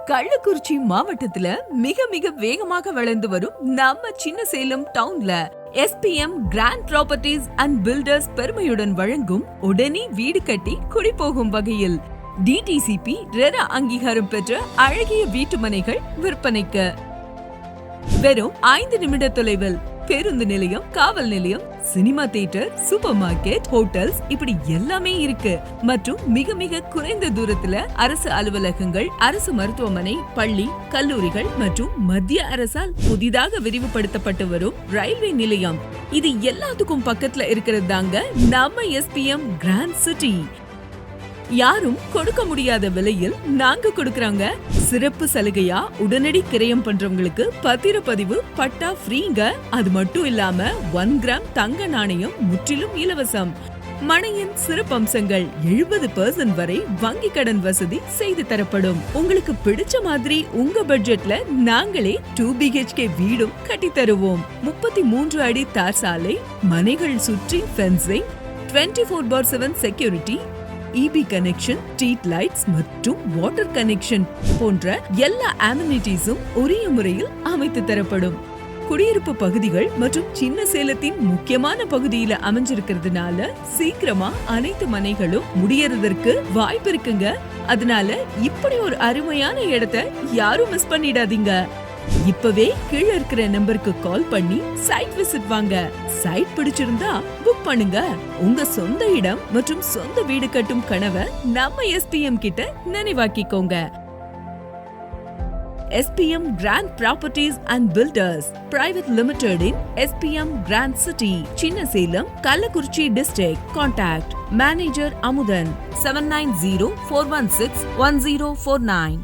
கள்ளக்குறிச்சி மாவட்டத்துல மிக மிக வேகமாக வளர்ந்து வரும் நம்ம சின்ன சேலம் டவுன்ல SPM grand properties and builders பெருமையுடன் வழங்கும் உடனே வீடு கட்டி குடிபோகும் வகையில் DTCP ரெரா அங்கீகாரம் பெற்ற அழகிய வீட்டு மனைகள் விற்பனைக்கு. வெறும் 5 நிமிட தொலைவில் பேருந்து நிலையம், காவல் நிலையம், cinema theatre, super market, hotels இப்படி எல்லாமே இருக்கு. மற்றும் மிக மிக குறைந்த தூரத்துல அரசு அலுவலகங்கள், அரசு மருத்துவமனை, பள்ளி, கல்லூரிகள் மற்றும் மத்திய அரசால் புதிதாக விரிவுபடுத்தப்பட்டு வரும் ரயில்வே நிலையம், இது எல்லாத்துக்கும் பக்கத்துல இருக்கிறது தாங்க நம்ம SPM கிராண்ட் சிட்டி. யாரும் கொடுக்க முடியாத விலையில் நாங்க கொடுக்கறாங்க. சிறப்பு சலுகையா உடனடி கிரயம் பண்றவங்களுக்கு பத்திரப்பதிவு பட்டா ஃப்ரீங்க. அது மட்டும் இல்லாம 1 கிராம் தங்க நாணயம் முற்றிலும் இலவசம். மனையின் சிறப்பம்சங்கள் 70% வரை வங்கி கடன் வசதி செய்து தரப்படும். உங்களுக்கு பிடிச்ச மாதிரி உங்க பட்ஜெட்ல நாங்களே 2 BHK வீடும் கட்டி தருவோம். 33 அடி தார் சாலை, மனைகள் சுற்றி fencing, 24/7 security, EB connection, street lights மற்றும் வாட்டர் கனெக்ஷன் போன்ற எல்லா அமெனிட்டிஸும் உரிய முறையில் அமைத்து தரப்படும். குடியிருப்பு பகுதிகள் மற்றும் சின்ன சேலத்தின் முக்கியமான பகுதியில அமைஞ்சிருக்கிறதுனால சீக்கிரமா அனைத்து மனைகளும் முடியறதற்கு வாய்ப்பு இருக்குங்க. அதனால இப்படி ஒரு அருமையான இடத்தை யாரும் மிஸ் பண்ணிடாதீங்க. இப்பவே கீழ இருக்கிற நம்பருக்கு கால் பண்ணி சைட் விசிட் வாங்க. சைட் பிடிச்சிருந்தா புக் பண்ணுங்க. உங்க சொந்த இடம் மற்றும் சொந்த வீடு கட்டும் கனவை நம்ம SPM கிட்ட நினைவாக்கிக்கோங்க. SPM Grand Properties and Builders Private Limited in SPM Grand City, Chinnaselam, Kallakurichi District. Contact Manager Amudan 7904161049.